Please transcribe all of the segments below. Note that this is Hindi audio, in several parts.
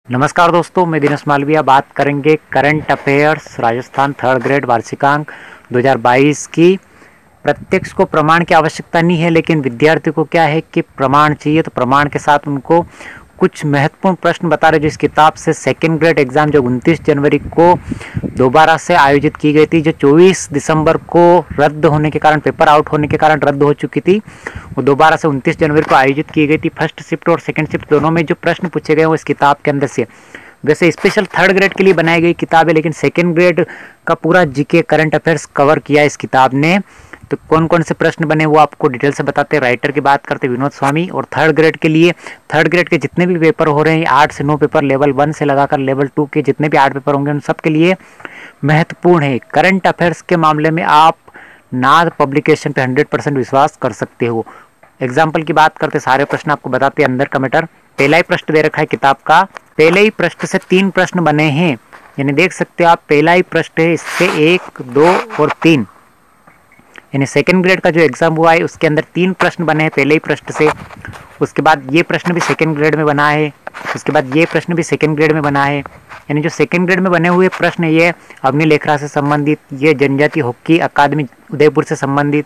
नमस्कार दोस्तों, मैं दिनेश मालविया बात करेंगे current affairs Rajasthan third grade वार्षिकांक 2022 की। प्रत्यक्ष को प्रमाण की आवश्यकता नहीं है, लेकिन विद्यार्थी को क्या है कि प्रमाण चाहिए। तो प्रमाण के साथ उनको कुछ महत्वपूर्ण प्रश्न बता रहे जो इस किताब से सेकेंड ग्रेड एग्जाम जो 29 जनवरी को दोबारा से आयोजित की गई थी, जो 24 दिसंबर को रद्द होने के कारण, पेपर आउट होने के कारण रद्द हो चुकी थी, वो दोबारा से 29 जनवरी को आयोजित की गई थी। फर्स्ट शिफ्ट और सेकंड शिफ्ट दोनों में जो प्रश्न पूछे गए वो इस किताब के अंदर से, वैसे स्पेशल थर्ड ग्रेड के लिए बनाई गई किताब है, लेकिन सेकंड ग्रेड का पूरा जीके करंट अफेयर्स कवर किया इस किताब ने। तो कौन कौन से प्रश्न बने वो आपको डिटेल से बताते हैं। राइटर की बात करते विनोद स्वामी। और थर्ड ग्रेड के लिए, थर्ड ग्रेड के जितने भी पेपर हो रहे हैं, 8 से 9 पेपर, लेवल 1 से लगाकर लेवल 2 के जितने भी 8 पेपर होंगे, उन सब के लिए महत्वपूर्ण है। करंट अफेयर्स के मामले में आप नाद पब्लिकेशन पे 100% विश्वास कर सकते हो। एग्जाम्पल की बात करते, सारे प्रश्न आपको बताते हैं अंदर का मैटर। पहला ही प्रश्न दे रखा है किताब का, पहले ही प्रश्न से 3 प्रश्न बने हैं, यानी देख सकते हो आप, पहला ही प्रश्न है, इससे 1, 2 और 3, यानी सेकंड ग्रेड का जो एग्जाम हुआ है उसके अंदर 3 प्रश्न बने हैं पहले ही प्रश्न से। उसके बाद ये प्रश्न भी सेकंड ग्रेड में बना है, उसके बाद ये प्रश्न भी सेकंड ग्रेड में बना है। यानी जो सेकंड ग्रेड में बने हुए प्रश्न, ये अग्निलेखरा से संबंधित, ये जनजाति हॉकी अकादमी उदयपुर से संबंधित,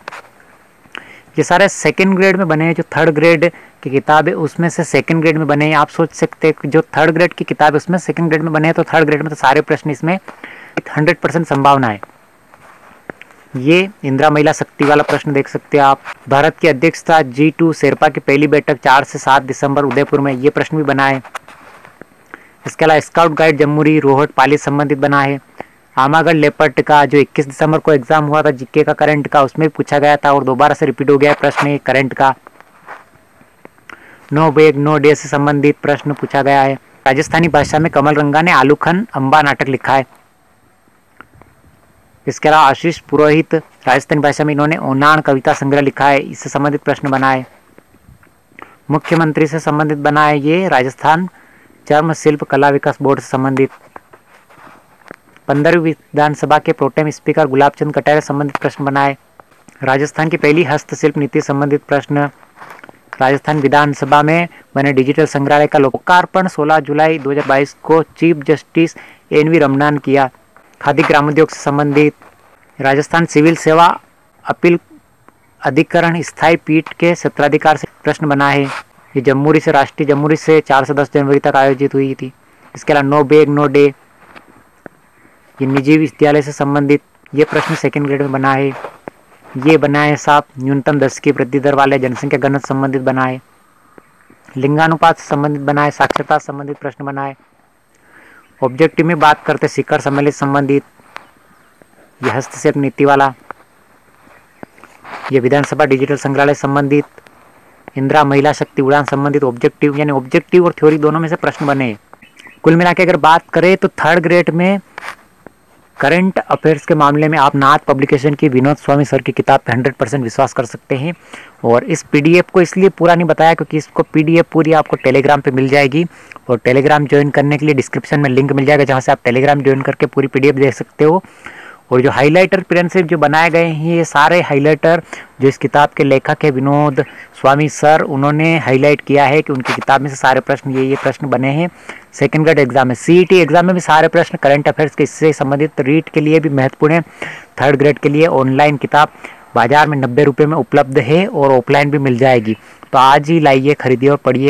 ये सारे सेकंड ग्रेड में बने हैं। जो थर्ड ग्रेड की किताब है उसमें से सेकंड ग्रेड में बने हैं। आप सोच सकते हैं जो थर्ड ग्रेड की किताब है उसमें सेकंड ग्रेड में बने हैं, तो थर्ड ग्रेड में तो सारे प्रश्न इसमें 100% संभावना है। ये इंदिरा महिला शक्ति वाला प्रश्न देख सकते हैं आप। भारत की अध्यक्षता G2 शेरपा की पहली बैठक 4 से 7 दिसंबर उदयपुर में, ये प्रश्न भी बना है। इसके अलावा स्काउट गाइड जमुरी रोहट पाली संबंधित बना है। आमागढ़ लेपर्ड का जो 21 दिसंबर को एग्जाम हुआ था जीके का करंट का, उसमें भी पूछा गया था और दोबारा से रिपीट हो गया प्रश्न करंट का। नो बैग नो डे से संबंधित प्रश्न पूछा गया है। राजस्थानी भाषा में कमल रंगा ने आलूखन अंबा नाटक लिखा है। इसके अलावा आशीष पुरोहित, राजस्थानी भाषा में इन्होंने ओनान कविता संग्रह लिखा है, इससे संबंधित प्रश्न बना है। मुख्यमंत्री से संबंधित बना है ये राजस्थान चर्म शिल्प कला विकास बोर्ड से संबंधित। 15वीं विधानसभा के प्रोटेम स्पीकर गुलाब चंद कटारिया से संबंधित प्रश्न बना है। राजस्थान की पहली हस्तशिल्प नीति संबंधित प्रश्न। राजस्थान विधानसभा में बने डिजिटल संग्रहालय का लोकार्पण 16 जुलाई 2022 को चीफ जस्टिस NV रमन्ना ने किया। खादी ग्रामोद्योग से संबंधित। राजस्थान सिविल सेवा अपील अधिकरण स्थायी पीठ के सत्राधिकार से प्रश्न बना है। ये जमुरी से, राष्ट्रीय जमुरी से 4 से 10 जनवरी तक आयोजित हुई थी। इसके अलावा नो बैग नो डे, ये निजी विद्यालय से संबंधित, ये प्रश्न सेकंड ग्रेड में बना है। ये बना है साहब न्यूनतम 10 की वृद्धि दर वाले जनसंख्या घनत्व से संबंधित बना है। लिंगानुपात से संबंधित बना है। साक्षरता से संबंधित प्रश्न बना है। ऑब्जेक्टिव में बात करते शिखर सम्मेलन संबंधित, ये हस्तक्षेप नीति वाला, ये विधानसभा डिजिटल संग्रहालय संबंधित, इंदिरा महिला शक्ति उड़ान संबंधित ऑब्जेक्टिव, यानी ऑब्जेक्टिव और थ्योरी दोनों में से प्रश्न बने। कुल मिला के अगर बात करें तो थर्ड ग्रेड में करंट अफेयर्स के मामले में आप नाथ पब्लिकेशन की विनोद स्वामी सर की किताब पे 100% विश्वास कर सकते हैं। और इस PDF को इसलिए पूरा नहीं बताया क्योंकि इसको PDF पूरी आपको टेलीग्राम पे मिल जाएगी, और टेलीग्राम ज्वाइन करने के लिए डिस्क्रिप्शन में लिंक मिल जाएगा, जहाँ से आप टेलीग्राम ज्वाइन करके पूरी PDF देख सकते हो। और जो हाइलाइटर प्रिंसिप जो बनाए गए हैं, ये सारे हाइलाइटर जो इस किताब के लेखक है विनोद स्वामी सर, उन्होंने हाईलाइट किया है कि उनकी किताब में से सारे प्रश्न ये प्रश्न बने हैं। सेकंड ग्रेड एग्जाम में, CET एग्जाम में भी सारे प्रश्न करंट अफेयर्स के इससे संबंधित रीट के लिए भी महत्वपूर्ण है। थर्ड ग्रेड के लिए ऑनलाइन किताब बाजार में 90 रुपये में उपलब्ध है और ऑफलाइन भी मिल जाएगी। तो आज ही लाइए, खरीदिए और पढ़िए।